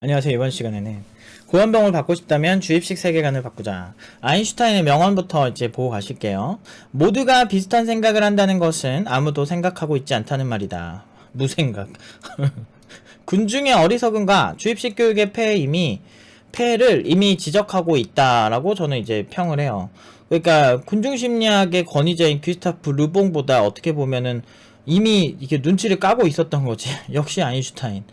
안녕하세요. 이번 시간에는 고연병을 받고 싶다면 주입식 세계관을 바꾸자. 아인슈타인의 명언부터 이제 보고 가실게요. 모두가 비슷한 생각을 한다는 것은 아무도 생각하고 있지 않다는 말이다. 무생각. 군중의 어리석음과 주입식 교육의 폐해를 이미 지적하고 있다라고 저는 이제 평을 해요. 그러니까 군중 심리학의 권위자인 귀스타프 르봉보다 어떻게 보면은 이미 이게 눈치를 까고 있었던 거지. 역시 아인슈타인.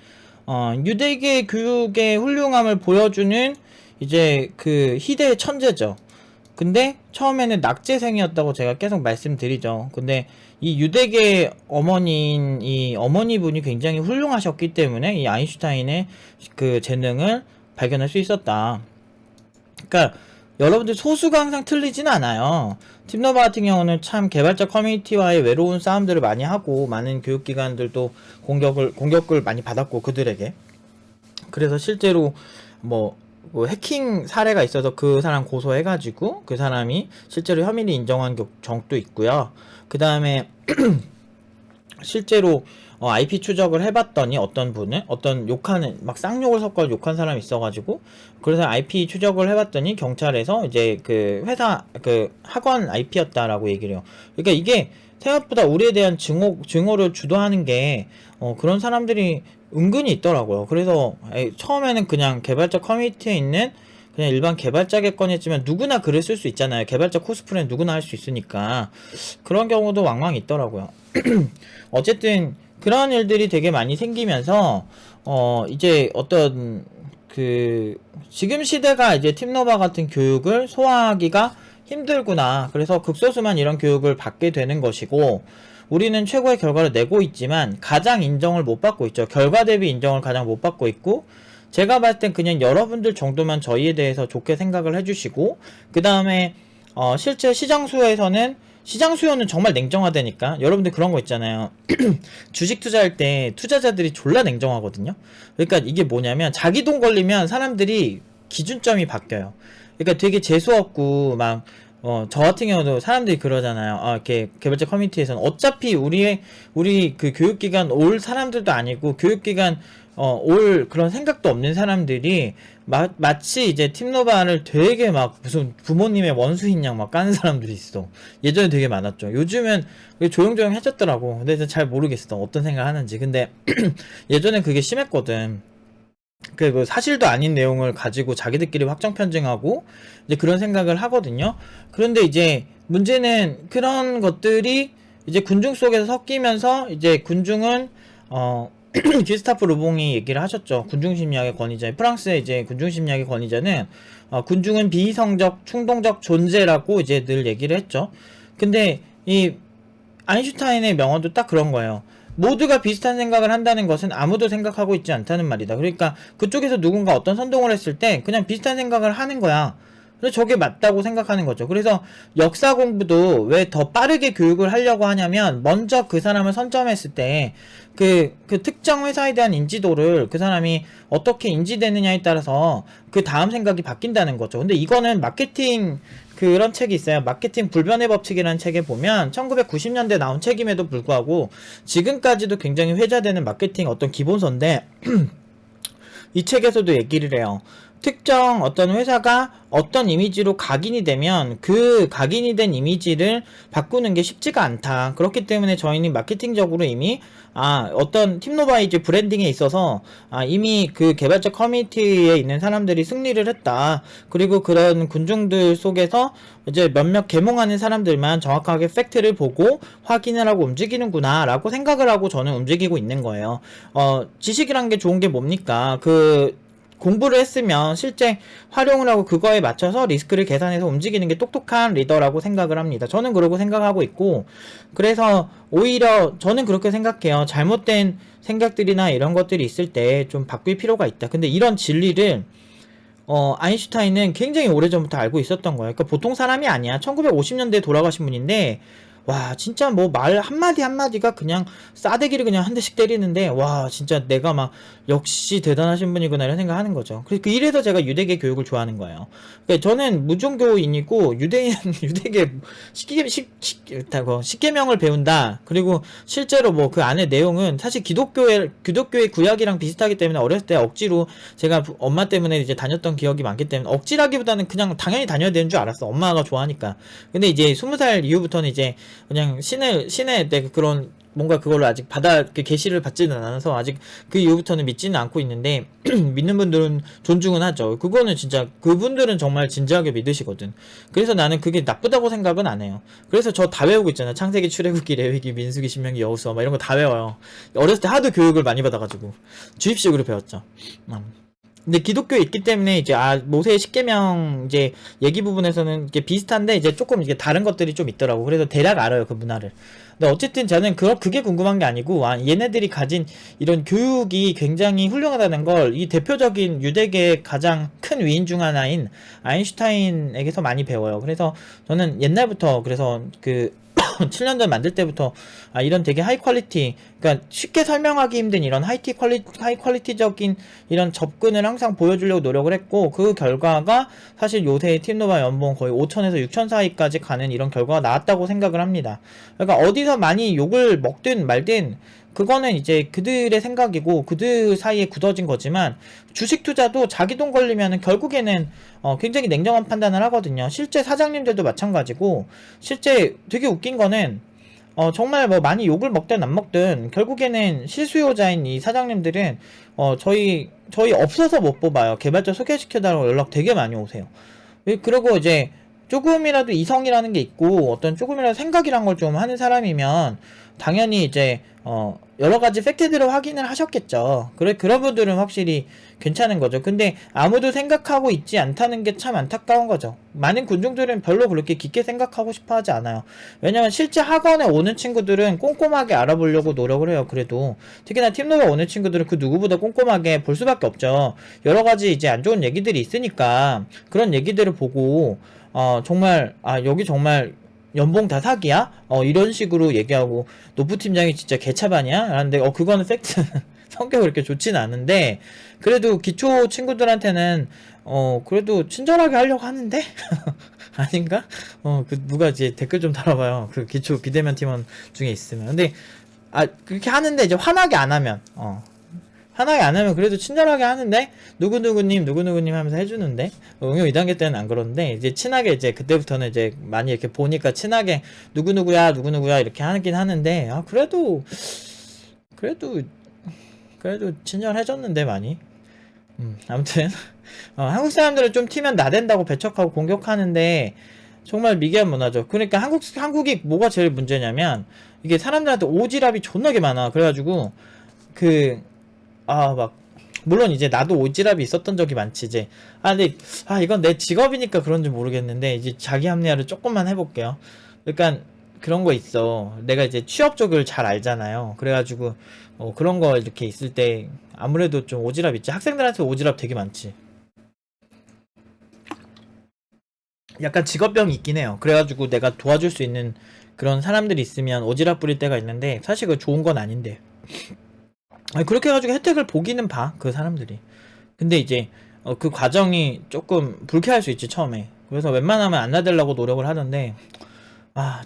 유대계 교육의 훌륭함을 보여주는 이제 그 희대의 천재죠. 근데 처음에는 낙제생이었다고 제가 계속 말씀드리죠. 근데 이 유대계 어머니인 이 어머니분이 굉장히 훌륭하셨기 때문에 이 아인슈타인의 그 재능을 발견할 수 있었다. 그러니까 여러분들 소수가 항상 틀리진 않아요. 팀너바 같은 경우는 참 개발자 커뮤니티와의 외로운 싸움들을 많이 하고 많은 교육기관들도 공격을 많이 받았고 그들에게. 그래서 실제로 뭐 해킹 사례가 있어서 그 사람 고소해가지고 그 사람이 실제로 혐의를 인정한 적도 있고요. 그 다음에 실제로 IP 추적을 해봤더니 어떤 욕하는 막 쌍욕을 섞어 욕한 사람이 있어가지고 그래서 IP 추적을 해봤더니 경찰에서 이제 그 회사 그 학원 IP였다라고 얘기를 해요. 그러니까 이게 생각보다 우리에 대한 증오를 주도하는 게 그런 사람들이 은근히 있더라고요. 그래서 처음에는 그냥 개발자 커뮤니티에 있는 그냥 일반 개발자겠거니 했지만 누구나 글을 쓸 수 있잖아요. 개발자 코스프레는 누구나 할 수 있으니까 그런 경우도 왕왕 있더라고요. 어쨌든 그런 일들이 되게 많이 생기면서 이제 어떤 그 지금 시대가 이제 팀노바 같은 교육을 소화하기가 힘들구나. 그래서 극소수만 이런 교육을 받게 되는 것이고 우리는 최고의 결과를 내고 있지만 가장 인정을 못 받고 있죠. 결과 대비 인정을 가장 못 받고 있고 제가 봤을 땐 그냥 여러분들 정도만 저희에 대해서 좋게 생각을 해주시고 그 다음에 실제 시장 수요는 정말 냉정하다니까. 여러분들 그런 거 있잖아요. 주식 투자할 때 투자자들이 졸라 냉정하거든요. 그러니까 이게 뭐냐면 자기 돈 걸리면 사람들이 기준점이 바뀌어요. 그러니까 되게 재수없고 막 저 같은 경우도 사람들이 그러잖아요. 이렇게 개발자 커뮤니티에서는 어차피 우리 그 교육기관 올 사람들도 아니고 교육기관 올 그런 생각도 없는 사람들이 마치 이제 팀노바를 되게 막 무슨 부모님의 원수인 양 막 까는 사람들이 있어. 예전에 되게 많았죠. 요즘은 조용조용 해졌더라고. 근데 잘 모르겠어. 어떤 생각 하는지. 근데 예전엔 그게 심했거든. 그 사실도 아닌 내용을 가지고 자기들끼리 확정 편증하고 이제 그런 생각을 하거든요. 그런데 이제 문제는 그런 것들이 이제 군중 속에서 섞이면서 이제 군중은 기스타프 르봉이 얘기를 하셨죠. 군중심리학의 권위자. 프랑스의 이제 군중심리학의 권위자는 군중은 비이성적, 충동적 존재라고 이제 늘 얘기를 했죠. 근데 이 아인슈타인의 명언도 딱 그런 거예요. 모두가 비슷한 생각을 한다는 것은 아무도 생각하고 있지 않다는 말이다. 그러니까 그쪽에서 누군가 어떤 선동을 했을 때 그냥 비슷한 생각을 하는 거야. 그래서 저게 맞다고 생각하는 거죠. 그래서 역사 공부도 왜 더 빠르게 교육을 하려고 하냐면 먼저 그 사람을 선점했을 때 그 특정 회사에 대한 인지도를 그 사람이 어떻게 인지되느냐에 따라서 그 다음 생각이 바뀐다는 거죠. 근데 이거는 마케팅 그런 책이 있어요. 마케팅 불변의 법칙이라는 책에 보면 1990년대 나온 책임에도 불구하고 지금까지도 굉장히 회자되는 마케팅 어떤 기본서인데 이 책에서도 얘기를 해요. 특정 어떤 회사가 어떤 이미지로 각인이 되면 그 각인이 된 이미지를 바꾸는 게 쉽지가 않다. 그렇기 때문에 저희는 마케팅적으로 이미 어떤 팀노바의 이제 브랜딩에 있어서 이미 그 개발자 커뮤니티에 있는 사람들이 승리를 했다. 그리고 그런 군중들 속에서 이제 몇몇 계몽하는 사람들만 정확하게 팩트를 보고 확인을 하고 움직이는구나 라고 생각을 하고 저는 움직이고 있는 거예요. 지식이란 게 좋은 게 뭡니까? 공부를 했으면 실제 활용을 하고 그거에 맞춰서 리스크를 계산해서 움직이는 게 똑똑한 리더라고 생각을 합니다. 저는 그러고 생각하고 있고 그래서 오히려 저는 그렇게 생각해요. 잘못된 생각들이나 이런 것들이 있을 때 좀 바꿀 필요가 있다. 근데 이런 진리를 아인슈타인은 굉장히 오래전부터 알고 있었던 거예요. 그러니까 보통 사람이 아니야. 1950년대에 돌아가신 분인데 와, 진짜 뭐 말 한마디 한마디가 그냥 싸대기를 그냥 한 대씩 때리는데, 와, 진짜 내가 막 역시 대단하신 분이구나 이런 생각하는 거죠. 그래서 이래서 제가 유대계 교육을 좋아하는 거예요. 그러니까 저는 무종교인이고 유대인 유대계 십계명을 배운다. 그리고 실제로 뭐 그 안에 내용은 사실 기독교의 구약이랑 비슷하기 때문에 어렸을 때 억지로 제가 엄마 때문에 이제 다녔던 기억이 많기 때문에 억지라기보다는 그냥 당연히 다녀야 되는 줄 알았어. 엄마가 좋아하니까. 근데 이제 20살 이후부터는 이제 그냥 신의 내 그런 뭔가 그걸로 아직 계시를 받지는 않아서 아직 그 이후부터는 믿지는 않고 있는데 믿는 분들은 존중은 하죠. 그거는 진짜 그분들은 정말 진지하게 믿으시거든. 그래서 나는 그게 나쁘다고 생각은 안 해요. 그래서 저 다 외우고 있잖아. 창세기, 출애굽기, 레위기, 민수기, 신명기, 여호수아 막 이런 거 다 외워요. 어렸을 때 하도 교육을 많이 받아가지고 주입식으로 배웠죠. 근데 기독교에 있기 때문에 이제 모세의 십계명 이제 얘기 부분에서는 이게 비슷한데 이제 조금 이게 다른 것들이 좀 있더라고. 그래서 대략 알아요, 그 문화를. 근데 어쨌든 저는 그게 궁금한 게 아니고 얘네들이 가진 이런 교육이 굉장히 훌륭하다는 걸 이 대표적인 유대계의 가장 큰 위인 중 하나인 아인슈타인에게서 많이 배워요. 그래서 저는 옛날부터 그래서 그 7년 전 만들 때부터 이런 되게 하이 퀄리티, 그러니까 쉽게 설명하기 힘든 이런 하이 퀄리티적인 이런 접근을 항상 보여주려고 노력을 했고, 그 결과가 사실 요새 팀노바 연봉 거의 5천에서 6천 사이까지 가는 이런 결과가 나왔다고 생각을 합니다. 그러니까 어디서 많이 욕을 먹든 말든 그거는 이제 그들의 생각이고 그들 사이에 굳어진 거지만, 주식 투자도 자기 돈 걸리면은 결국에는 굉장히 냉정한 판단을 하거든요. 실제 사장님들도 마찬가지고, 실제 되게 웃긴 거는 정말 뭐 많이 욕을 먹든 안 먹든 결국에는 실수요자인 이 사장님들은 저희 없어서 못 뽑아요. 개발자 소개시켜달라고 연락 되게 많이 오세요. 그리고 이제 조금이라도 이성이라는 게 있고 어떤 조금이라도 생각이란 걸 좀 하는 사람이면 당연히 이제 여러 가지 팩트들을 확인을 하셨겠죠. 그런 분들은 확실히 괜찮은 거죠. 근데 아무도 생각하고 있지 않다는 게 참 안타까운 거죠. 많은 군중들은 별로 그렇게 깊게 생각하고 싶어 하지 않아요. 왜냐면 실제 학원에 오는 친구들은 꼼꼼하게 알아보려고 노력을 해요. 그래도 특히나 팀노가 오는 친구들은 그 누구보다 꼼꼼하게 볼 수밖에 없죠. 여러 가지 이제 안 좋은 얘기들이 있으니까 그런 얘기들을 보고 정말 여기 정말 연봉 다 사기야? 이런 식으로 얘기하고, 노프 팀장이 진짜 개차반이야? 라는데, 그거는 팩트. 성격이 그렇게 좋진 않은데, 그래도 기초 친구들한테는, 그래도 친절하게 하려고 하는데? 아닌가? 누가 이제 댓글 좀 달아봐요. 그 기초 비대면 팀원 중에 있으면. 근데, 그렇게 하는데, 이제 화나게 안 하면, 화나게 안 하면 그래도 친절하게 하는데, 누구누구님 하면서 해주는데, 응용 2단계 때는 안 그러는데, 이제 친하게 이제 그때부터는 이제 많이 이렇게 보니까 친하게 누구누구야 이렇게 하긴 하는데, 그래도 친절해졌는데 많이. 아무튼 한국 사람들은 좀 튀면 나댄다고 배척하고 공격하는데 정말 미개한 문화죠. 그러니까 한국이 뭐가 제일 문제냐면, 이게 사람들한테 오지랖이 존나게 많아. 그래가지고 막 물론 이제 나도 오지랖이 있었던 적이 많지. 이제 근데 이건 내 직업이니까 그런지 모르겠는데, 이제 자기 합리화를 조금만 해볼게요. 그러니까 그런 거 있어. 내가 이제 취업 쪽을 잘 알잖아요. 그래가지고 그런 거 이렇게 있을 때 아무래도 좀 오지랖 있지. 학생들한테 오지랖 되게 많지. 약간 직업병이 있긴 해요. 그래가지고 내가 도와줄 수 있는 그런 사람들이 있으면 오지랖 부릴 때가 있는데, 사실 그거 좋은 건 아닌데. 그렇게 해가지고 혜택을 보기는 봐, 그 사람들이. 근데 이제 그 과정이 조금 불쾌할 수 있지, 처음에. 그래서 웬만하면 안 나대려고 노력을 하던데,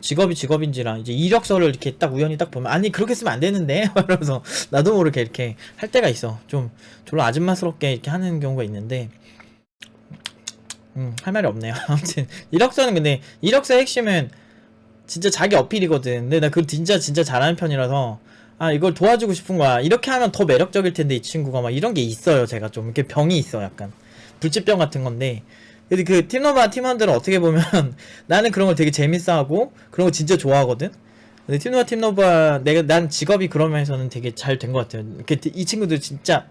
직업이 직업인지라 이제 이력서를 이렇게 딱 우연히 딱 보면, 아니 그렇게 쓰면 안 되는데 이러면서 나도 모르게 이렇게 할 때가 있어. 좀 졸로 아줌마스럽게 이렇게 하는 경우가 있는데, 할 말이 없네요. 아무튼 이력서는, 근데 이력서의 핵심은 진짜 자기 어필이거든. 근데 나 그걸 진짜 잘하는 편이라서 이걸 도와주고 싶은 거야. 이렇게 하면 더 매력적일 텐데 이 친구가, 막 이런 게 있어요. 제가 좀 이렇게 병이 있어. 약간 불치병 같은 건데. 근데 그 팀노바 팀원들은 어떻게 보면 나는 그런 걸 되게 재밌어하고 그런 거 진짜 좋아하거든. 근데 팀노바 난 직업이 그런 면에서는 되게 잘 된 것 같아요. 이렇게 이 친구들 진짜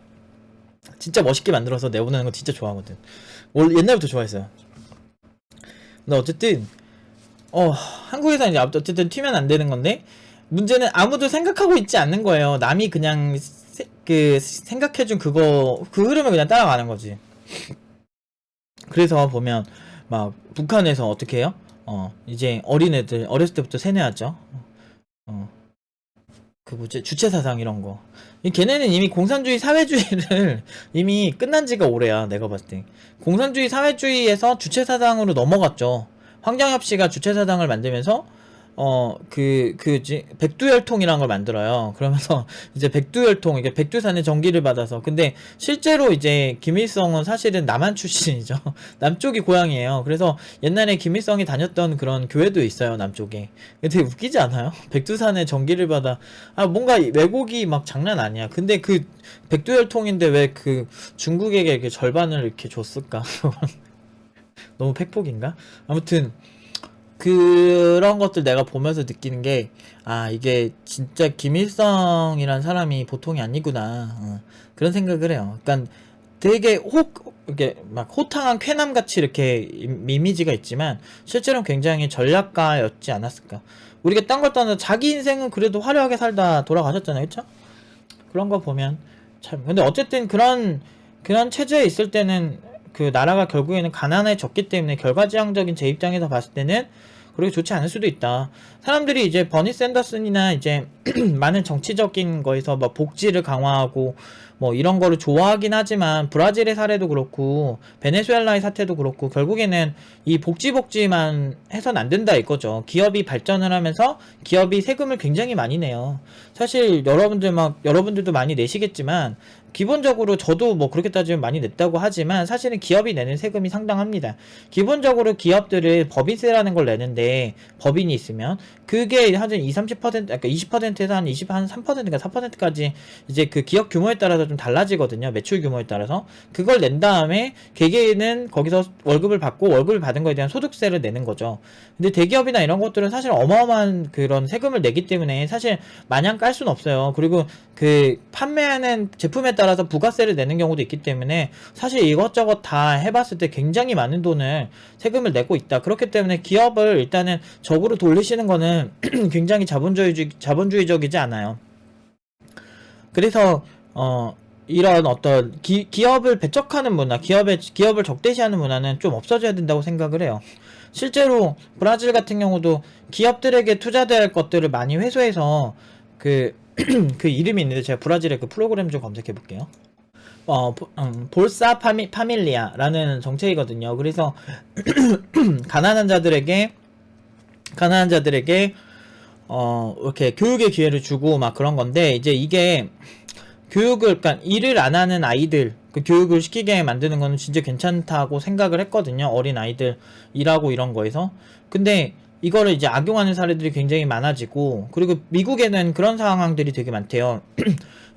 멋있게 만들어서 내보내는 거 진짜 좋아하거든. 원래 옛날부터 좋아했어요. 근데 어쨌든 한국에서 이제 어쨌든 튀면 안 되는 건데, 문제는 아무도 생각하고 있지 않는 거예요. 남이 그냥 생각해준 그 흐름을 그냥 따라가는 거지. 그래서 보면 막 북한에서 어떻게 해요? 이제 어린애들 어렸을 때부터 세뇌하죠. 어, 그 뭐지 주체사상 이런 거. 걔네는 이미 공산주의 사회주의를 이미 끝난 지가 오래야. 내가 봤을 때 공산주의 사회주의에서 주체사상으로 넘어갔죠. 황정엽 씨가 주체사상을 만들면서 백두혈통이라는 걸 만들어요. 그러면서 이제 백두혈통, 이게 백두산의 전기를 받아서. 근데 실제로 이제 김일성은 사실은 남한 출신이죠. 남쪽이 고향이에요. 그래서 옛날에 김일성이 다녔던 그런 교회도 있어요, 남쪽에. 되게 웃기지 않아요? 백두산의 전기를 받아. 뭔가 왜곡이 막 장난 아니야. 근데 그 백두혈통인데 왜 그 중국에게 그 절반을 이렇게 줬을까? 너무 팩폭인가? 아무튼 그런 것들 내가 보면서 느끼는 게, 이게 진짜 김일성이란 사람이 보통이 아니구나. 그런 생각을 해요. 그러니까 되게 이렇게 막 호탕한 쾌남같이 이렇게 이미지가 있지만, 실제로는 굉장히 전략가였지 않았을까. 우리가 딴 걸 떠나서 자기 인생은 그래도 화려하게 살다 돌아가셨잖아요. 그쵸? 그런 거 보면 참. 근데 어쨌든 그런 체제에 있을 때는 그 나라가 결국에는 가난해졌기 때문에 결과지향적인 제 입장에서 봤을 때는 그렇게 좋지 않을 수도 있다. 사람들이 이제 버니 샌더슨이나 이제 많은 정치적인 거에서 뭐 복지를 강화하고 뭐 이런 거를 좋아하긴 하지만, 브라질의 사례도 그렇고 베네수엘라의 사태도 그렇고 결국에는 이 복지만 해선 안 된다 이거죠. 기업이 발전을 하면서 기업이 세금을 굉장히 많이 내요. 사실 여러분들도 많이 내시겠지만, 기본적으로 저도 뭐 그렇게 따지면 많이 냈다고 하지만 사실은 기업이 내는 세금이 상당합니다. 기본적으로 기업들은 법인세라는 걸 내는데, 법인이 있으면 그게 한 20-30%, 그러니까 20%에서 한 3%인가 4%까지 이제 그 기업 규모에 따라서 좀 달라지거든요. 매출 규모에 따라서. 그걸 낸 다음에 개개인은 거기서 월급을 받고, 월급을 받은 거에 대한 소득세를 내는 거죠. 근데 대기업이나 이런 것들은 사실 어마어마한 그런 세금을 내기 때문에 사실 마냥 깔 수는 없어요. 그리고 그 판매하는 제품에 따라서 부가세를 내는 경우도 있기 때문에 사실 이것저것 다 해봤을 때 굉장히 많은 돈을 세금을 내고 있다. 그렇기 때문에 기업을 일단은 적으로 돌리시는 거는 굉장히 자본주의적이지 않아요. 그래서 이런 어떤 기업을 배척하는 문화, 기업을 적대시하는 문화는 좀 없어져야 된다고 생각을 해요. 실제로 브라질 같은 경우도 기업들에게 투자될 것들을 많이 회수해서 그 이름이 있는데, 제가 브라질의 그 프로그램 좀 검색해 볼게요. 볼사 파밀리아라는 정책이거든요. 그래서 가난한 자들에게 이렇게 교육의 기회를 주고 막 그런 건데, 이제 이게 그러니까 일을 안 하는 아이들 그 교육을 시키게 만드는 거는 진짜 괜찮다고 생각을 했거든요. 어린 아이들 일하고 이런 거에서. 근데 이거를 이제 악용하는 사례들이 굉장히 많아지고, 그리고 미국에는 그런 상황들이 되게 많대요.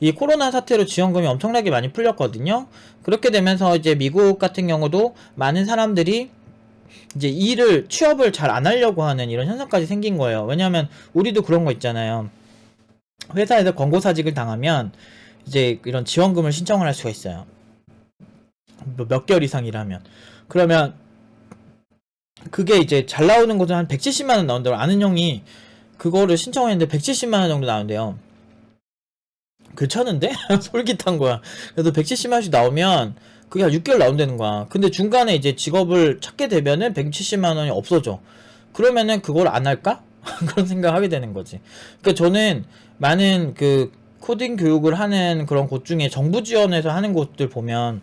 이 코로나 사태로 지원금이 엄청나게 많이 풀렸거든요. 그렇게 되면서 이제 미국 같은 경우도 많은 사람들이 이제 취업을 잘 안 하려고 하는 이런 현상까지 생긴 거예요. 왜냐하면 우리도 그런 거 있잖아요. 회사에서 권고사직을 당하면 이제 이런 지원금을 신청을 할 수가 있어요. 몇 개월 이상 일하면. 그러면 그게 이제 잘 나오는 곳은 한 170만원 나온다고. 아는 형이 그거를 신청했는데 170만원 정도 나온대요. 괜찮은데? 솔깃한 거야. 그래서 170만원씩 나오면 그게 한 6개월 나온다는 거야. 근데 중간에 이제 직업을 찾게 되면은 170만원이 없어져. 그러면은 그걸 안 할까? 그런 생각하게 되는 거지. 그러니까 저는 많은 그 코딩 교육을 하는 그런 곳 중에 정부 지원해서 하는 곳들 보면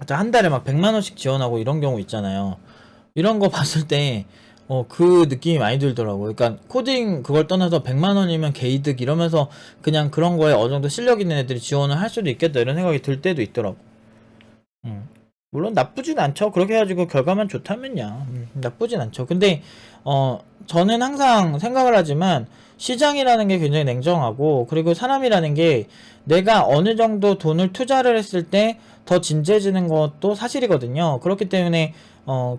한 달에 막 100만원씩 지원하고 이런 경우 있잖아요. 이런 거 봤을 때 그 느낌이 많이 들더라고요. 그러니까 코딩 그걸 떠나서 100만원이면 개이득 이러면서 그냥 그런 거에 어느 정도 실력 있는 애들이 지원을 할 수도 있겠다 이런 생각이 들 때도 있더라고. 물론 나쁘진 않죠. 그렇게 해가지고 결과만 좋다면야 나쁘진 않죠. 근데 저는 항상 생각을 하지만, 시장이라는 게 굉장히 냉정하고, 그리고 사람이라는 게 내가 어느 정도 돈을 투자를 했을 때 더 진지해지는 것도 사실이거든요. 그렇기 때문에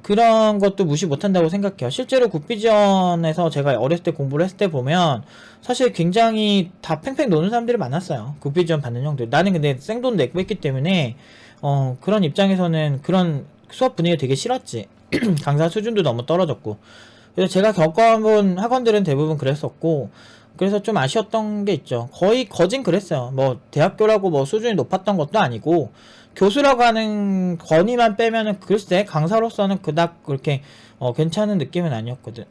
그런 것도 무시 못한다고 생각해요. 실제로 국비지원에서 제가 어렸을 때 공부를 했을 때 보면 사실 굉장히 다 팽팽 노는 사람들이 많았어요. 국비지원 받는 형들. 나는 근데 생돈 내고 했기 때문에 그런 입장에서는 그런 수업 분위기가 되게 싫었지. 강사 수준도 너무 떨어졌고. 그래서 제가 겪어본 학원들은 대부분 그랬었고, 그래서 좀 아쉬웠던 게 있죠. 거의 거진 그랬어요. 뭐 대학교라고 뭐 수준이 높았던 것도 아니고 교수라고 하는 권위만 빼면은 글쎄 강사로서는 그닥 그렇게 괜찮은 느낌은 아니었거든.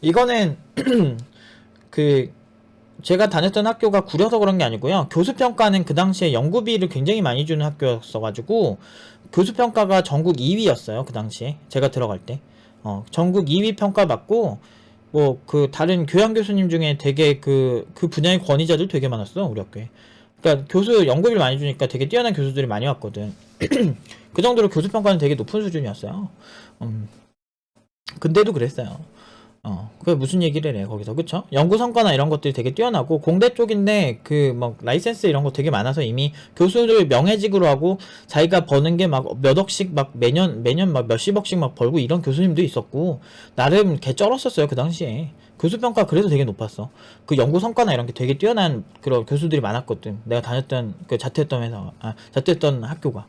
이거는 그 제가 다녔던 학교가 구려서 그런 게 아니고요. 교수평가는 그 당시에 연구비를 굉장히 많이 주는 학교였어가지고 교수평가가 전국 2위였어요. 그 당시에 제가 들어갈 때 전국 2위 평가 받고 뭐 그 다른 교양 교수님 중에 되게 그 분야의 권위자들 되게 많았어 우리 학교에. 그러니까 교수 연구비를 많이 주니까 되게 뛰어난 교수들이 많이 왔거든. 그 정도로 교수평가는 되게 높은 수준이었어요. 근데도 그랬어요. 그게 무슨 얘기를 해, 거기서. 그쵸? 연구 성과나 이런 것들이 되게 뛰어나고, 공대 쪽인데, 라이센스 이런 거 되게 많아서 이미 교수를 명예직으로 하고, 자기가 버는 게 막 몇 억씩 막 매년 막 몇십억씩 막 벌고 이런 교수님도 있었고, 나름 개 쩔었었어요, 그 당시에. 교수평가 그래서 되게 높았어. 그 연구 성과나 이런 게 되게 뛰어난 그런 교수들이 많았거든. 내가 다녔던, 자퇴했던 학교가.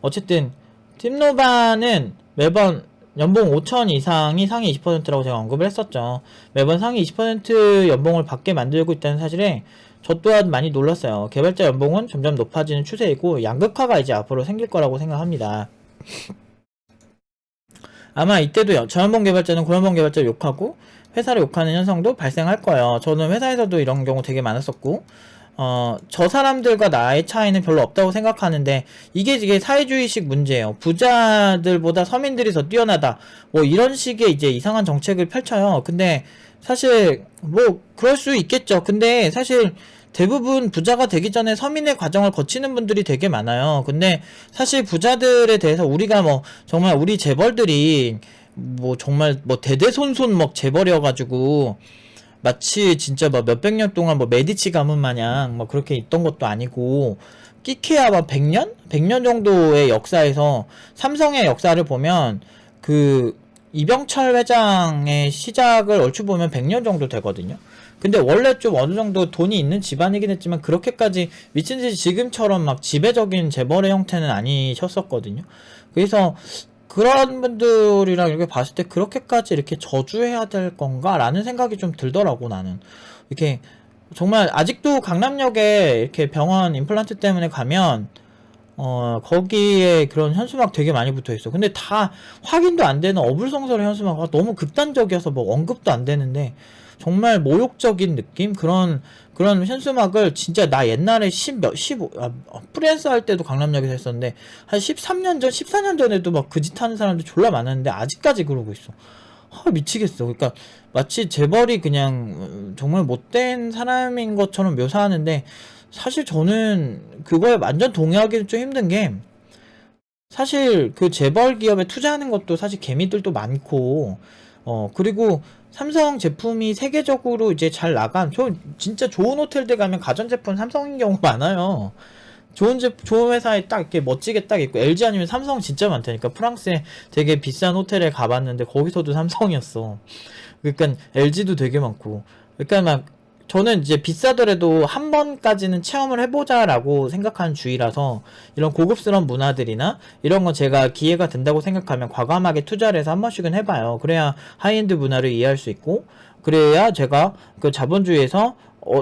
어쨌든, 팀노바는 매번 연봉 5천 이상이 상위 20%라고 제가 언급을 했었죠. 매번 상위 20% 연봉을 받게 만들고 있다는 사실에 저 또한 많이 놀랐어요. 개발자 연봉은 점점 높아지는 추세이고 양극화가 이제 앞으로 생길 거라고 생각합니다. 아마 이때도 저연봉 개발자는 고연봉 개발자를 욕하고 회사를 욕하는 현상도 발생할 거예요. 저는 회사에서도 이런 경우 되게 많았었고 저 사람들과 나의 차이는 별로 없다고 생각하는데 이게 사회주의식 문제예요. 부자들보다 서민들이 더 뛰어나다. 뭐 이런 식의 이제 이상한 정책을 펼쳐요. 근데 사실 뭐 그럴 수 있겠죠. 근데 사실 대부분 부자가 되기 전에 서민의 과정을 거치는 분들이 되게 많아요. 근데 사실 부자들에 대해서 우리가 뭐 정말 우리 재벌들이 뭐 정말 뭐 대대손손 막 재벌이어가지고 마치 진짜 막 몇백 년 동안 뭐 메디치 가문 마냥 뭐 그렇게 있던 것도 아니고 끼케야 막 100년? 100년 정도의 역사에서 삼성의 역사를 보면 그 이병철 회장의 시작을 얼추 보면 100년 정도 되거든요. 근데 원래 좀 어느 정도 돈이 있는 집안이긴 했지만 그렇게까지 미친듯이 지금처럼 막 지배적인 재벌의 형태는 아니셨었거든요. 그래서 그런 분들이랑 이렇게 봤을 때 그렇게까지 이렇게 저주해야 될 건가? 라는 생각이 좀 들더라고, 나는. 이렇게, 정말, 아직도 강남역에 이렇게 병원 임플란트 때문에 가면, 거기에 그런 현수막 되게 많이 붙어 있어. 근데 다 확인도 안 되는 어불성설의 현수막이 너무 극단적이어서 뭐 언급도 안 되는데, 정말 모욕적인 느낌? 그런 현수막을 진짜 나 옛날에 프리랜서 할 때도 강남역에서 했었는데, 한 13년 전, 14년 전에도 막 그 짓 하는 사람들 졸라 많았는데, 아직까지 그러고 있어. 미치겠어. 그러니까, 마치 재벌이 그냥, 정말 못된 사람인 것처럼 묘사하는데, 사실 저는 그거에 완전 동의하기는 좀 힘든 게, 사실 그 재벌 기업에 투자하는 것도 사실 개미들도 많고, 그리고 삼성 제품이 세계적으로 이제 잘 나간, 진짜 좋은 호텔들 가면 가전제품 삼성인 경우 많아요. 좋은 회사에 딱 이렇게 멋지게 딱 있고, LG 아니면 삼성 진짜 많다니까. 프랑스에 되게 비싼 호텔에 가봤는데, 거기서도 삼성이었어. 그러니까 LG도 되게 많고. 그러니까 막, 저는 이제 비싸더라도 한 번까지는 체험을 해보자라고 생각하는 주의라서 이런 고급스러운 문화들이나 이런 건 제가 기회가 된다고 생각하면 과감하게 투자를 해서 한 번씩은 해봐요. 그래야 하이엔드 문화를 이해할 수 있고 그래야 제가 그 자본주의에서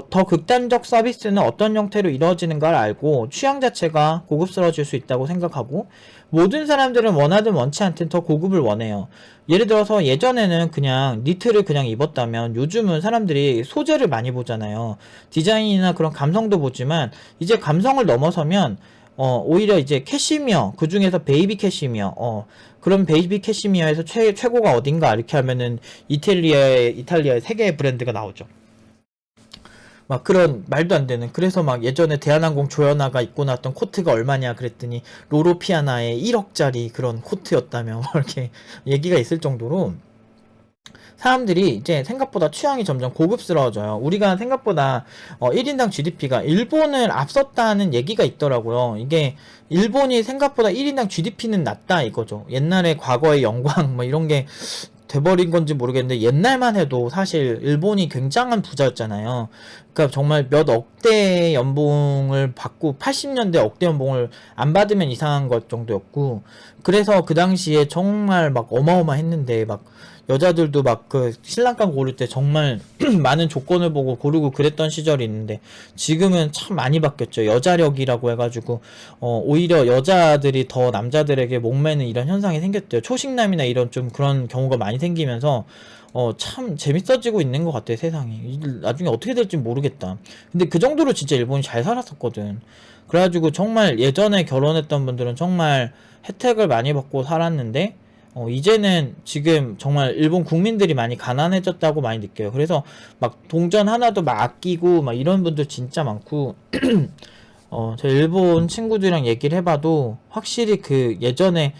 더 극단적 서비스는 어떤 형태로 이루어지는가를 알고 취향 자체가 고급스러워질 수 있다고 생각하고 모든 사람들은 원하든 원치 않든 더 고급을 원해요. 예를 들어서 예전에는 그냥 니트를 그냥 입었다면 요즘은 사람들이 소재를 많이 보잖아요. 디자인이나 그런 감성도 보지만 이제 감성을 넘어서면 오히려 이제 캐시미어, 그 중에서 베이비 캐시미어, 그런 베이비 캐시미어에서 최고가 어딘가 이렇게 하면은 이탈리아의 세 개의 브랜드가 나오죠. 막 그런 말도 안 되는. 그래서 막 예전에 대한항공 조연아가 입고 나왔던 코트가 얼마냐 그랬더니 로로피아나의 1억짜리 그런 코트였다며 이렇게 얘기가 있을 정도로 사람들이 이제 생각보다 취향이 점점 고급스러워져요. 우리가 생각보다 1인당 GDP가 일본을 앞섰다는 얘기가 있더라고요. 이게 일본이 생각보다 1인당 GDP는 낮다 이거죠. 옛날에 과거의 영광 뭐 이런 게 돼버린 건지 모르겠는데 옛날만 해도 사실 일본이 굉장한 부자였잖아요. 그러니까 정말 몇 억대 연봉을 받고 80년대 억대 연봉을 안 받으면 이상한 것 정도였고 그래서 그 당시에 정말 막 어마어마했는데 막 여자들도 막 그 신랑감 고를 때 정말 많은 조건을 보고 고르고 그랬던 시절이 있는데 지금은 참 많이 바뀌었죠. 여자력이라고 해가지고 오히려 여자들이 더 남자들에게 목매는 이런 현상이 생겼대요. 초식남이나 이런 좀 그런 경우가 많이 생기면서 참 재밌어지고 있는 것 같아요, 세상이. 나중에 어떻게 될지 모르겠다. 근데 그 정도로 진짜 일본이 잘 살았었거든. 그래가지고 정말 예전에 결혼했던 분들은 정말 혜택을 많이 받고 살았는데, 이제는 지금 정말 일본 국민들이 많이 가난해졌다고 많이 느껴요. 그래서 막 동전 하나도 막 아끼고 막 이런 분들 진짜 많고, 제 일본 친구들이랑 얘기를 해봐도 확실히 그 예전에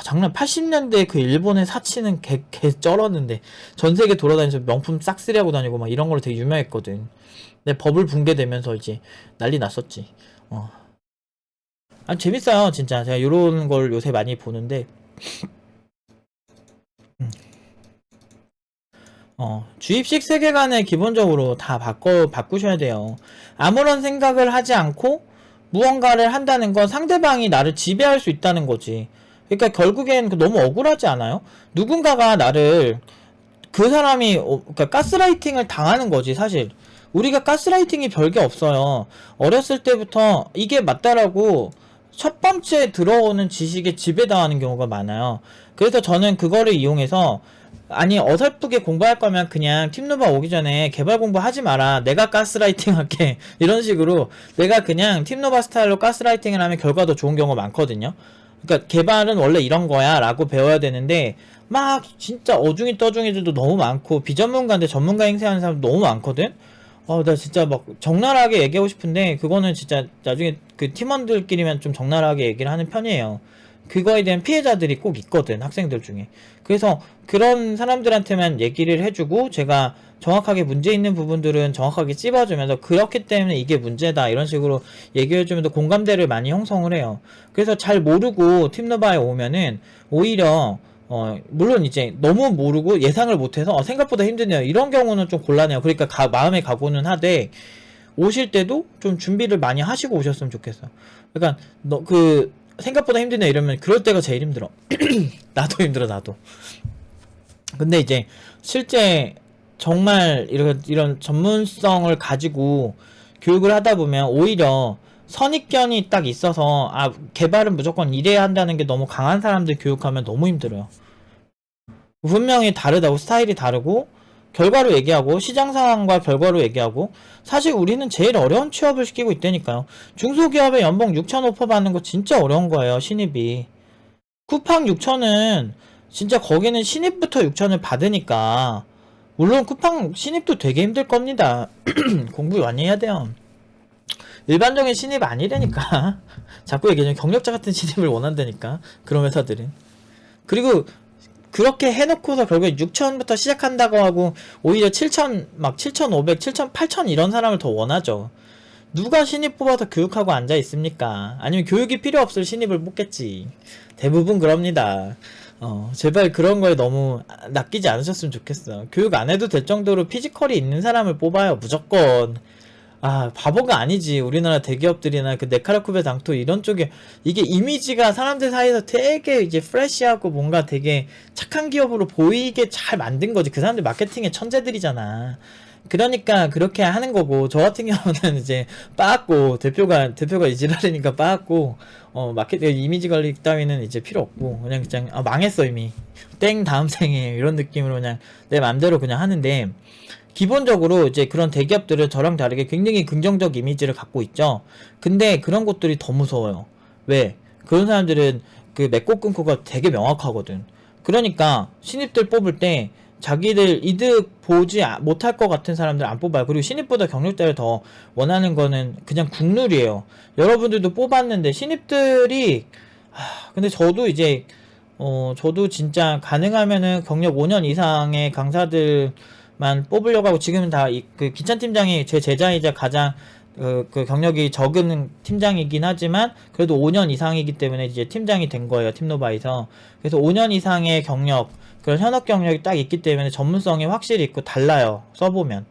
장난 80년대 그 일본의 사치는 개 쩔었는데 전 세계 돌아다니면서 명품 싹쓸이 하고 다니고 막 이런 걸로 되게 유명했거든. 근데 버블 붕괴되면서 이제 난리 났었지. 재밌어요 진짜. 제가 이런 걸 요새 많이 보는데 주입식 세계관을 기본적으로 다 바꾸셔야 돼요. 아무런 생각을 하지 않고 무언가를 한다는 건 상대방이 나를 지배할 수 있다는 거지. 그러니까 결국엔 너무 억울하지 않아요? 누군가가 나를, 그 사람이, 그러니까 가스라이팅을 당하는 거지, 사실. 우리가 가스라이팅이 별게 없어요. 어렸을 때부터 이게 맞다라고 첫 번째 들어오는 지식에 지배당하는 경우가 많아요. 그래서 저는 그거를 이용해서, 아니 어설프게 공부할 거면 그냥 팀노바 오기 전에 개발 공부하지 마라, 내가 가스라이팅 할게 이런 식으로 내가 그냥 팀노바 스타일로 가스라이팅을 하면 결과도 좋은 경우가 많거든요. 그러니까 개발은 원래 이런 거야 라고 배워야 되는데 막 진짜 어중이 떠중이들도 너무 많고 비전문가인데 전문가 행세하는 사람도 너무 많거든. 나 진짜 막 적나라하게 얘기하고 싶은데 그거는 진짜 나중에 그 팀원들끼리만 좀 적나라하게 얘기를 하는 편이에요. 그거에 대한 피해자들이 꼭 있거든, 학생들 중에. 그래서 그런 사람들한테만 얘기를 해주고 제가 정확하게 문제 있는 부분들은 정확하게 찝어주면서 그렇기 때문에 이게 문제다 이런 식으로 얘기해주면서 공감대를 많이 형성을 해요. 그래서 잘 모르고 팀노바에 오면은 오히려 물론 이제 너무 모르고 예상을 못해서 생각보다 힘드네요 이런 경우는 좀 곤란해요. 그러니까 마음의 각오는 하되 오실 때도 좀 준비를 많이 하시고 오셨으면 좋겠어. 그러니까 생각보다 힘드네 이러면 그럴 때가 제일 힘들어. 나도 힘들어, 나도. 근데 이제 실제 정말 이런 전문성을 가지고 교육을 하다 보면 오히려 선입견이 딱 있어서 개발은 무조건 이래야 한다는 게 너무 강한 사람들 교육하면 너무 힘들어요. 분명히 다르다고, 스타일이 다르고 결과로 얘기하고 시장 상황과 결과로 얘기하고. 사실 우리는 제일 어려운 취업을 시키고 있다니까요. 중소기업에 연봉 6천 오퍼 받는 거 진짜 어려운 거예요, 신입이. 쿠팡 6천은 진짜 거기는 신입부터 6천을 받으니까. 물론 쿠팡 신입도 되게 힘들 겁니다. 공부 많이 해야 돼요. 일반적인 신입 아니라니까. 자꾸 얘기하면 경력자 같은 신입을 원한다니까, 그런 회사들은. 그리고 그렇게 해놓고서 결국에 6천부터 시작한다고 하고 오히려 7천, 막 7,500, 7천, 8천 이런 사람을 더 원하죠. 누가 신입 뽑아서 교육하고 앉아 있습니까? 아니면 교육이 필요 없을 신입을 뽑겠지. 대부분 그럽니다. 제발 그런 거에 너무 낚이지 않으셨으면 좋겠어. 교육 안 해도 될 정도로 피지컬이 있는 사람을 뽑아요, 무조건. 바보가 아니지. 우리나라 대기업들이나 그 네카라쿠베 당토 이런 쪽에 이게 이미지가 사람들 사이에서 되게 이제 프레시하고 뭔가 되게 착한 기업으로 보이게 잘 만든 거지. 그 사람들 마케팅의 천재들이잖아. 그러니까 그렇게 하는 거고, 저 같은 경우는 이제 빠았고, 대표가 이지랄이니까 빠았고, 마케팅 이미지 관리 따위는 이제 필요 없고, 그냥 망했어 이미. 땡 다음 생에 이런 느낌으로 그냥 내 맘대로 그냥 하는데, 기본적으로 이제 그런 대기업들은 저랑 다르게 굉장히 긍정적 이미지를 갖고 있죠. 근데 그런 곳들이 더 무서워요. 왜? 그런 사람들은 그 맺고 끊고가 되게 명확하거든. 그러니까 신입들 뽑을 때 자기들 이득 보지 못할 것 같은 사람들 안 뽑아요. 그리고 신입보다 경력자를 더 원하는 거는 그냥 국룰이에요. 여러분들도 뽑았는데 신입들이 근데 저도 이제 저도 진짜 가능하면은 경력 5년 이상의 강사들만 뽑으려고 하고, 지금은 다 그 기찬 팀장이 제 제자이자 가장 그 경력이 적은 팀장이긴 하지만 그래도 5년 이상이기 때문에 이제 팀장이 된 거예요, 팀노바에서. 그래서 5년 이상의 경력, 그런 현업 경력이 딱 있기 때문에 전문성이 확실히 있고 달라요, 써보면.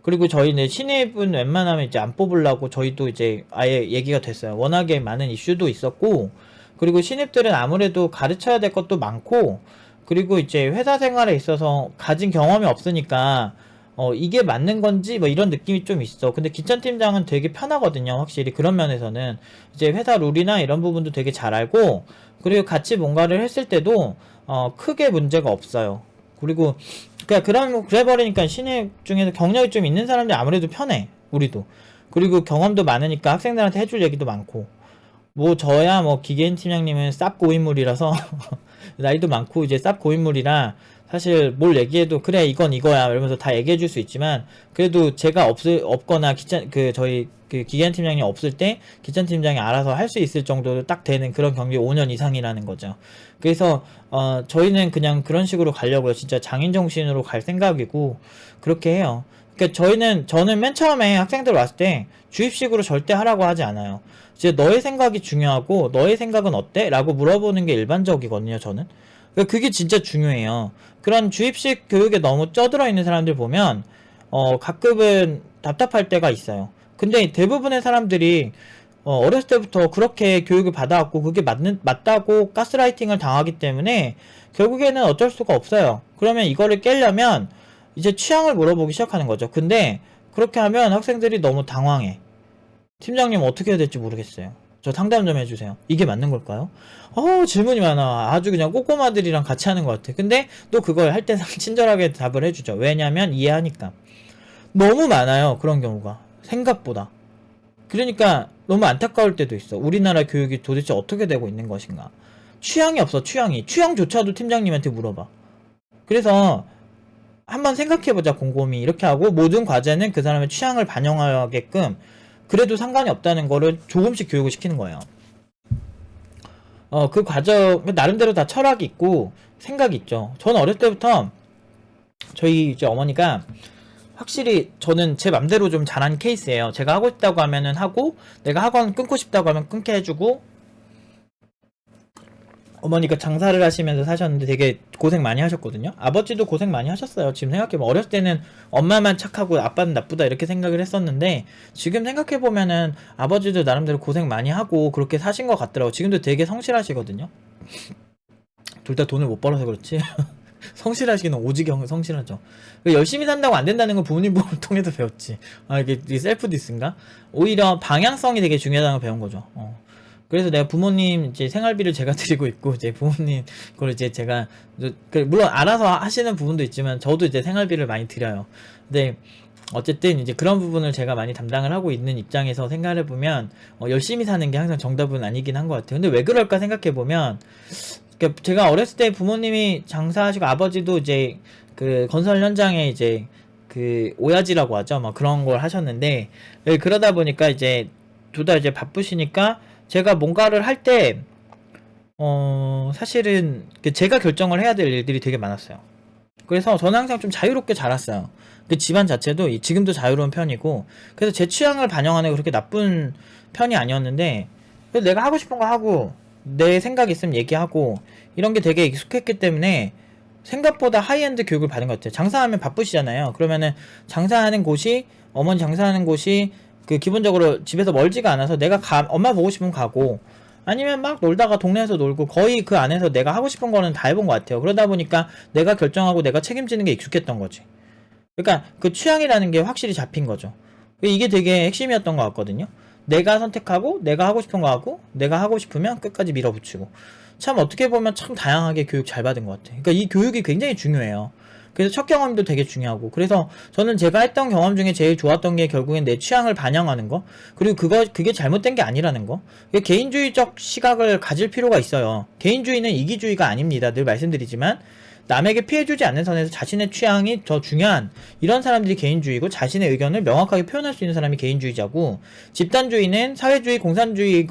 그리고 저희는 신입은 웬만하면 이제 안 뽑으려고 저희도 이제 아예 얘기가 됐어요. 워낙에 많은 이슈도 있었고, 그리고 신입들은 아무래도 가르쳐야 될 것도 많고, 그리고 이제 회사 생활에 있어서 가진 경험이 없으니까 이게 맞는 건지 뭐 이런 느낌이 좀 있어. 근데 기찬 팀장은 되게 편하거든요. 확실히 그런 면에서는 이제 회사 룰이나 이런 부분도 되게 잘 알고, 그리고 같이 뭔가를 했을 때도 크게 문제가 없어요. 그리고 그래 버리니까 신입 중에서 경력이 좀 있는 사람들이 아무래도 편해. 우리도. 그리고 경험도 많으니까 학생들한테 해줄 얘기도 많고. 뭐 저야 뭐 기계인 팀장님은 쌉 고인물이라서 나이도 많고 이제 쌉 고인물이라 사실 뭘 얘기해도 그래 이건 이거야 이러면서 다 얘기해 줄 수 있지만, 그래도 제가 없거나 저희 그 기계인 팀장님 없을 때 기찬 팀장이 알아서 할 수 있을 정도로 딱 되는 그런 경력이 5년 이상이라는 거죠. 그래서 저희는 그냥 그런 식으로 가려고요. 진짜 장인 정신으로 갈 생각이고 그렇게 해요. 그러니까 저는 맨 처음에 학생들 왔을 때 주입식으로 절대 하라고 하지 않아요. 이제 너의 생각이 중요하고 너의 생각은 어때? 라고 물어보는 게 일반적이거든요, 저는. 그러니까 그게 진짜 중요해요. 그런 주입식 교육에 너무 쩌들어 있는 사람들 보면 가끔은 답답할 때가 있어요. 근데 대부분의 사람들이 어렸을 때부터 그렇게 교육을 받아왔고 그게 맞다고 가스라이팅을 당하기 때문에 결국에는 어쩔 수가 없어요. 그러면 이거를 깨려면 이제 취향을 물어보기 시작하는 거죠. 근데 그렇게 하면 학생들이 너무 당황해. 팀장님 어떻게 해야 될지 모르겠어요. 저 상담 좀 해주세요. 이게 맞는 걸까요? 질문이 많아. 아주 그냥 꼬꼬마들이랑 같이 하는 것 같아. 근데 또 그걸 할 때 친절하게 답을 해주죠. 왜냐면 이해하니까. 너무 많아요. 그런 경우가. 생각보다. 그러니까 너무 안타까울 때도 있어. 우리나라 교육이 도대체 어떻게 되고 있는 것인가. 취향이 없어. 취향조차도 팀장님한테 물어봐. 그래서 한번 생각해보자. 곰곰이 이렇게 하고 모든 과제는 그 사람의 취향을 반영하게끔 그래도 상관이 없다는 거를 조금씩 교육을 시키는 거예요. 그 과정 나름대로 다 철학이 있고 생각이 있죠. 저는 어렸을 때부터 저희 이제 어머니가 확실히 저는 제 맘대로 좀 잘한 케이스예요. 제가 하고 싶다고 하면은 하고, 내가 학원 끊고 싶다고 하면 끊게 해주고. 어머니가 장사를 하시면서 사셨는데 되게 고생 많이 하셨거든요. 아버지도 고생 많이 하셨어요. 지금 생각해보면 어렸을 때는 엄마만 착하고 아빠는 나쁘다 이렇게 생각을 했었는데, 지금 생각해보면은 아버지도 나름대로 고생 많이 하고 그렇게 사신 것 같더라고. 지금도 되게 성실하시거든요. 둘 다 돈을 못 벌어서 그렇지 성실하시기는 오지게 성실하죠. 열심히 산다고 안 된다는 건 부모님 보험을 통해서 배웠지. 이게 셀프 디스인가? 오히려 방향성이 되게 중요하다는 걸 배운 거죠. 그래서 내가 부모님 이제 생활비를 제가 드리고 있고, 이제 부모님 그걸 이제 제가 물론 알아서 하시는 부분도 있지만 저도 이제 생활비를 많이 드려요. 근데 어쨌든 이제 그런 부분을 제가 많이 담당을 하고 있는 입장에서 생각을 해보면 열심히 사는 게 항상 정답은 아니긴 한 것 같아요. 근데 왜 그럴까 생각해보면, 그러니까 제가 어렸을 때 부모님이 장사하시고 아버지도 이제 그 건설 현장에 이제 그 오야지라고 하죠. 막 그런 걸 하셨는데, 그러다 보니까 이제 둘 다 이제 바쁘시니까 제가 뭔가를 할 때 사실은 제가 결정을 해야 될 일들이 되게 많았어요. 그래서 저는 항상 좀 자유롭게 자랐어요. 그 집안 자체도 지금도 자유로운 편이고, 그래서 제 취향을 반영하는 그렇게 나쁜 편이 아니었는데, 그래서 내가 하고 싶은 거 하고 내 생각 있으면 얘기하고 이런 게 되게 익숙했기 때문에 생각보다 하이엔드 교육을 받은 것 같아요. 장사하면 바쁘시잖아요. 그러면은 어머니 장사하는 곳이 기본적으로 집에서 멀지가 않아서 내가 엄마 보고 싶으면 가고, 아니면 막 놀다가 동네에서 놀고, 거의 그 안에서 내가 하고 싶은 거는 다 해본 것 같아요. 그러다 보니까 내가 결정하고 내가 책임지는 게 익숙했던 거지. 그러니까 그 취향이라는 게 확실히 잡힌 거죠. 이게 되게 핵심이었던 것 같거든요. 내가 선택하고 내가 하고 싶은 거 하고, 내가 하고 싶으면 끝까지 밀어붙이고. 참 어떻게 보면 참 다양하게 교육 잘 받은 것 같아요. 그러니까 이 교육이 굉장히 중요해요. 그래서 첫 경험도 되게 중요하고, 그래서 저는 제가 했던 경험 중에 제일 좋았던 게 결국엔 내 취향을 반영하는 거, 그리고 그게 잘못된 게 아니라는 거. 개인주의적 시각을 가질 필요가 있어요. 개인주의는 이기주의가 아닙니다. 늘 말씀드리지만 남에게 피해주지 않는 선에서 자신의 취향이 더 중요한 이런 사람들이 개인주의고, 자신의 의견을 명확하게 표현할 수 있는 사람이 개인주의자고, 집단주의는 사회주의, 공산주의인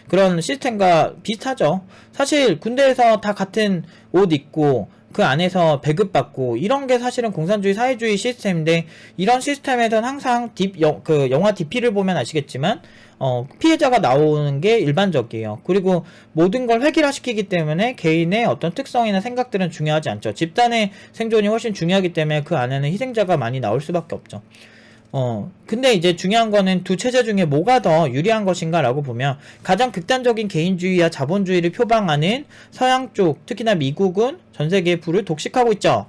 그런 시스템과 비슷하죠. 사실 군대에서 다 같은 옷 입고 그 안에서 배급받고 이런 게 사실은 공산주의 사회주의 시스템인데, 이런 시스템에서는 항상 영화 DP를 보면 아시겠지만 피해자가 나오는 게 일반적이에요. 그리고 모든 걸 획일화시키기 때문에 개인의 어떤 특성이나 생각들은 중요하지 않죠. 집단의 생존이 훨씬 중요하기 때문에 그 안에는 희생자가 많이 나올 수밖에 없죠. 근데 이제 중요한 거는 두 체제 중에 뭐가 더 유리한 것인가 라고 보면 가장 극단적인 개인주의와 자본주의를 표방하는 서양 쪽, 특히나 미국은 전 세계의 부를 독식하고 있죠.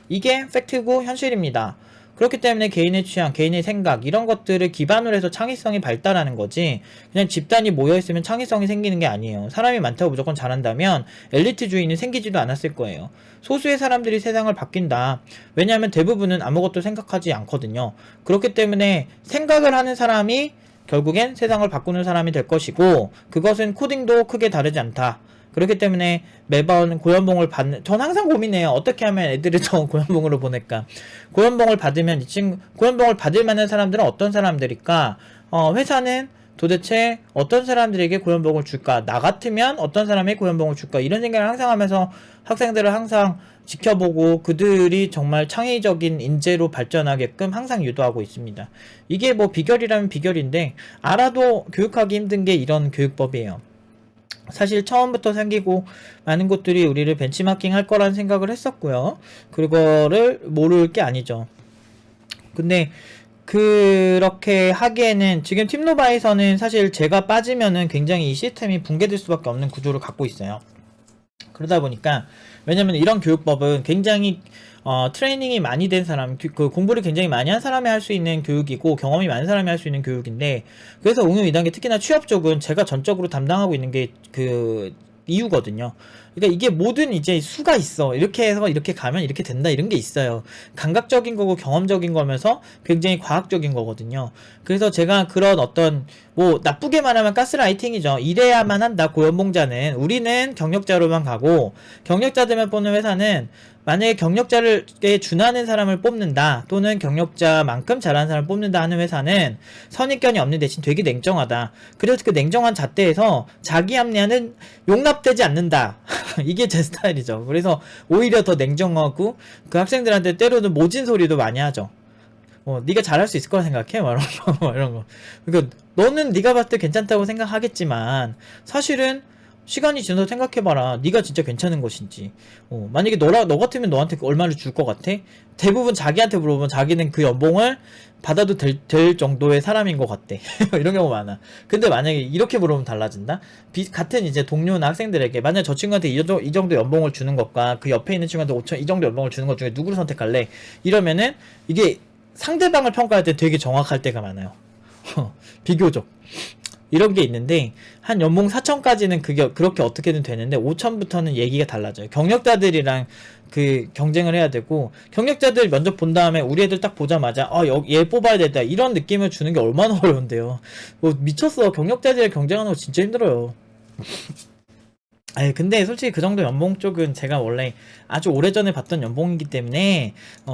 이게 팩트고 현실입니다. 그렇기 때문에 개인의 취향, 개인의 생각 이런 것들을 기반으로 해서 창의성이 발달하는 거지 그냥 집단이 모여있으면 창의성이 생기는 게 아니에요. 사람이 많다고 무조건 잘한다면 엘리트주의는 생기지도 않았을 거예요. 소수의 사람들이 세상을 바뀐다. 왜냐하면 대부분은 아무것도 생각하지 않거든요. 그렇기 때문에 생각을 하는 사람이 결국엔 세상을 바꾸는 사람이 될 것이고 그것은 코딩도 크게 다르지 않다. 그렇기 때문에 매번 고연봉을 받는, 전 항상 고민해요. 어떻게 하면 애들을 더 고연봉으로 보낼까? 고연봉을 받으면 고연봉을 받을 만한 사람들은 어떤 사람들일까? 회사는 도대체 어떤 사람들에게 고연봉을 줄까? 나 같으면 어떤 사람에게 고연봉을 줄까? 이런 생각을 항상 하면서 학생들을 항상 지켜보고 그들이 정말 창의적인 인재로 발전하게끔 항상 유도하고 있습니다. 이게 뭐 비결이라면 비결인데, 알아도 교육하기 힘든 게 이런 교육법이에요. 사실 처음부터 생기고 많은 것들이 우리를 벤치마킹 할 거라는 생각을 했었고요. 그거를 모를 게 아니죠. 근데 그렇게 하기에는 지금 팀노바에서는 사실 제가 빠지면은 굉장히 이 시스템이 붕괴될 수밖에 없는 구조를 갖고 있어요. 그러다 보니까 왜냐면 이런 교육법은 굉장히 트레이닝이 많이 된 사람, 그 공부를 굉장히 많이 한 사람이 할 수 있는 교육이고 경험이 많은 사람이 할 수 있는 교육인데, 그래서 응용 2단계 특히나 취업 쪽은 제가 전적으로 담당하고 있는 게 그 이유거든요. 그러니까 이게 모든 이제 수가 있어. 이렇게 해서 이렇게 가면 이렇게 된다 이런 게 있어요. 감각적인 거고 경험적인 거면서 굉장히 과학적인 거거든요. 그래서 제가 그런 어떤 뭐 나쁘게 말하면 가스라이팅이죠. 이래야만 한다 고연봉자는. 우리는 경력자로만 가고 경력자들만 뽑는 회사는 만약에 경력자에 준하는 사람을 뽑는다 또는 경력자만큼 잘하는 사람을 뽑는다 하는 회사는 선입견이 없는 대신 되게 냉정하다. 그래서 그 냉정한 잣대에서 자기 합리화는 용납되지 않는다. 이게 제 스타일이죠. 그래서 오히려 더 냉정하고 그 학생들한테 때로는 모진 소리도 많이 하죠. 네가 잘할 수 있을 거라 생각해? 막 이런 거, 이런 거. 그러니까 너는 네가 봤을 때 괜찮다고 생각하겠지만 사실은 시간이 지나서 생각해봐라. 네가 진짜 괜찮은 것인지. 만약에 너 같으면 너한테 얼마를 줄 것 같아? 대부분 자기한테 물어보면 자기는 그 연봉을 받아도 될 정도의 사람인 것 같대. 이런 경우 많아. 근데 만약에 이렇게 물어보면 달라진다? 같은 이제 동료나 학생들에게 만약 저 친구한테 이 정도 연봉을 주는 것과 그 옆에 있는 친구한테 5천 이 정도 연봉을 주는 것 중에 누구를 선택할래? 이러면은 이게 상대방을 평가할 때 되게 정확할 때가 많아요. 비교적. 이런 게 있는데 한 연봉 4천까지는 그렇게 어떻게든 되는데 5천부터는 얘기가 달라져요. 경력자들이랑 그 경쟁을 해야 되고 경력자들 면접 본 다음에 우리 애들 딱 보자마자 얘 뽑아야 되다 이런 느낌을 주는 게 얼마나 어려운데요. 뭐 미쳤어. 경력자들이랑 경쟁하는 거 진짜 힘들어요. 근데 솔직히 그 정도 연봉 쪽은 제가 원래 아주 오래전에 봤던 연봉이기 때문에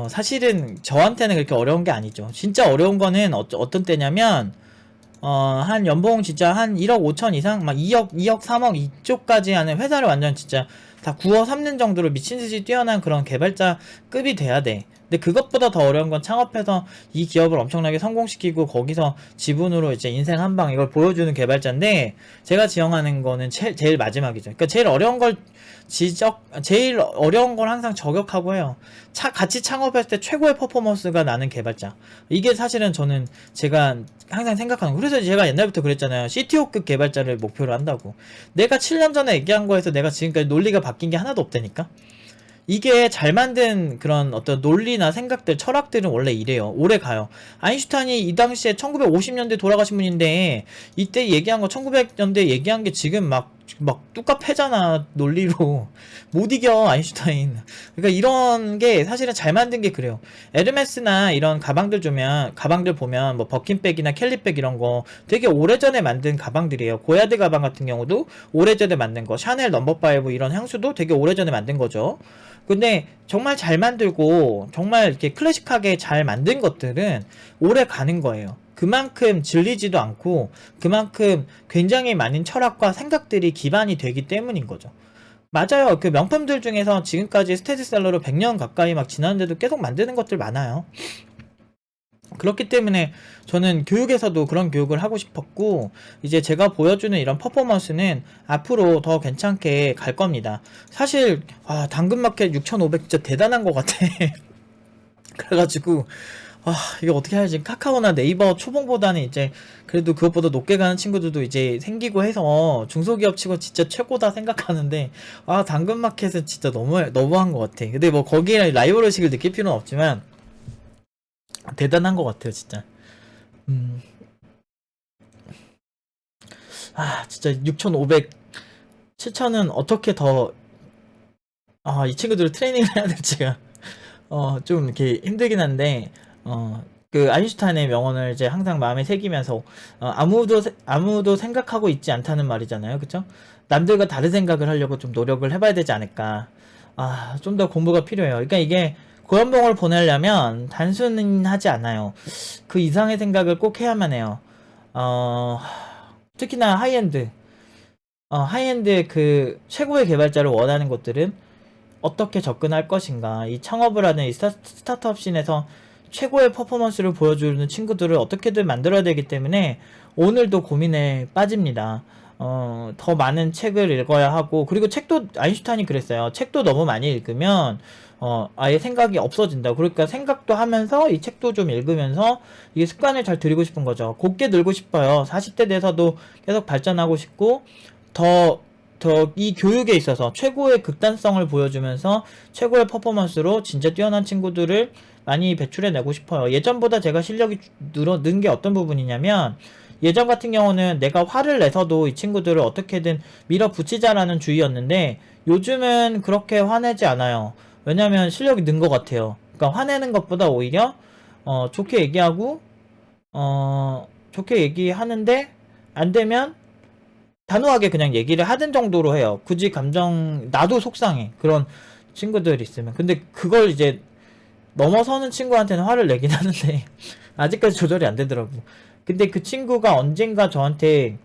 사실은 저한테는 그렇게 어려운 게 아니죠. 진짜 어려운 거는 어떤 때냐면 한 연봉 진짜 한 1억 5천 이상? 막 2억 3억 이쪽까지 하는 회사를 완전 진짜 다 구워 삼는 정도로 미친듯이 뛰어난 그런 개발자급이 돼야 돼. 근데 그것보다 더 어려운 건 창업해서 이 기업을 엄청나게 성공시키고 거기서 지분으로 이제 인생 한방 이걸 보여주는 개발자인데, 제가 지향하는 거는 제일 마지막이죠. 그러니까 제일 어려운 걸 항상 저격하고 해요. 같이 창업했을 때 최고의 퍼포먼스가 나는 개발자. 이게 사실은 저는 제가 항상 생각하는 거. 그래서 제가 옛날부터 그랬잖아요. CTO급 개발자를 목표로 한다고. 내가 7년 전에 얘기한 거에서 내가 지금까지 논리가 바뀐 게 하나도 없다니까? 이게 잘 만든 그런 어떤 논리나 생각들, 철학들은 원래 이래요. 오래 가요. 아인슈타인이 이 당시에 1950년대 돌아가신 분인데 이때 얘기한 거 1900년대 얘기한 게 지금 막 뚝갑해잖아. 논리로 못 이겨 아인슈타인. 그러니까 이런 게 사실은 잘 만든 게 그래요. 에르메스나 이런 가방들 보면 뭐 버킨백이나 캘리백 이런 거 되게 오래전에 만든 가방들이에요. 고야드 가방 같은 경우도 오래전에 만든 거, 샤넬 넘버5 이런 향수도 되게 오래전에 만든 거죠. 근데 정말 잘 만들고 정말 이렇게 클래식하게 잘 만든 것들은 오래 가는 거예요. 그만큼 질리지도 않고 그만큼 굉장히 많은 철학과 생각들이 기반이 되기 때문인 거죠. 맞아요. 그 명품들 중에서 지금까지 스테디셀러로 100년 가까이 막 지났는데도 계속 만드는 것들 많아요. 그렇기 때문에 저는 교육에서도 그런 교육을 하고 싶었고, 이제 제가 보여주는 이런 퍼포먼스는 앞으로 더 괜찮게 갈 겁니다. 사실 당근마켓 6,500 진짜 대단한 것 같아. 그래가지고 이거 어떻게 해야지. 카카오나 네이버 초봉보다는 이제 그래도 그것보다 높게 가는 친구들도 이제 생기고 해서 중소기업 치고 진짜 최고다 생각하는데, 당근마켓은 진짜 너무한 것 같아. 근데 뭐 거기에 라이벌의식을 느낄 필요는 없지만 대단한 것 같아요 진짜. 음, 진짜 6,500 7,000은 어떻게 더 이 친구들을 트레이닝을 해야 될지가 좀 이렇게 힘들긴 한데, 그 아인슈타인의 명언을 이제 항상 마음에 새기면서, 아무도 생각하고 있지 않다는 말이잖아요. 그쵸? 남들과 다른 생각을 하려고 좀 노력을 해봐야 되지 않을까. 좀 더 공부가 필요해요. 그러니까 이게 고연봉을 보내려면 단순하지 않아요. 그 이상의 생각을 꼭 해야만 해요. 어, 특히나 하이엔드 그 최고의 개발자를 원하는 것들은 어떻게 접근할 것인가. 이 창업을 하는 이 스타트업 씬에서 최고의 퍼포먼스를 보여주는 친구들을 어떻게든 만들어야 되기 때문에 오늘도 고민에 빠집니다. 더 많은 책을 읽어야 하고, 그리고 책도, 아인슈타인이 그랬어요. 책도 너무 많이 읽으면, 아예 생각이 없어진다. 그러니까 생각도 하면서 이 책도 좀 읽으면서 이게 습관을 잘 들이고 싶은 거죠. 곱게 늘고 싶어요. 40대 돼서도 계속 발전하고 싶고, 더 이 교육에 있어서 최고의 극단성을 보여주면서 최고의 퍼포먼스로 진짜 뛰어난 친구들을 많이 배출해내고 싶어요. 예전보다 제가 실력이 는 게 어떤 부분이냐면, 예전 같은 경우는 내가 화를 내서도 이 친구들을 어떻게든 밀어붙이자라는 주의였는데, 요즘은 그렇게 화내지 않아요. 왜냐면 실력이 는 것 같아요. 그러니까 화내는 것보다 오히려 좋게 얘기하고, 좋게 얘기하는데 안 되면 단호하게 그냥 얘기를 하는 정도로 해요. 굳이 나도 속상해. 그런 친구들 있으면. 근데 그걸 이제 넘어서는 친구한테는 화를 내긴 하는데, 아직까지 조절이 안 되더라고. 근데 그 친구가 언젠가 저한테,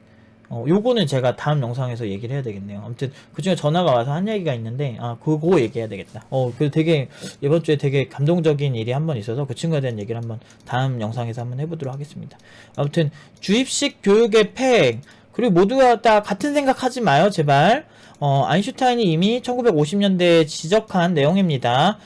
요거는 제가 다음 영상에서 얘기를 해야 되겠네요. 아무튼, 그 중에 전화가 와서 한 얘기가 있는데, 그거 얘기해야 되겠다. 그 되게, 이번 주에 되게 감동적인 일이 한 번 있어서 그 친구에 대한 얘기를 한번 다음 영상에서 한번 해보도록 하겠습니다. 아무튼, 주입식 교육의 폐해, 그리고 모두가 다 같은 생각 하지 마요, 제발. 아인슈타인이 이미 1950년대에 지적한 내용입니다.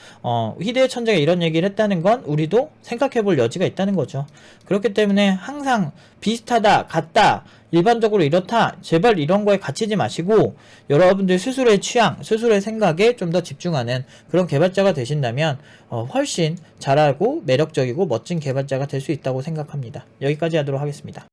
희대의 천재가 이런 얘기를 했다는 건 우리도 생각해 볼 여지가 있다는 거죠. 그렇기 때문에 항상 비슷하다, 같다, 일반적으로 이렇다, 제발 이런 거에 갇히지 마시고, 여러분들 스스로의 취향, 스스로의 생각에 좀 더 집중하는 그런 개발자가 되신다면, 훨씬 잘하고 매력적이고 멋진 개발자가 될 수 있다고 생각합니다. 여기까지 하도록 하겠습니다.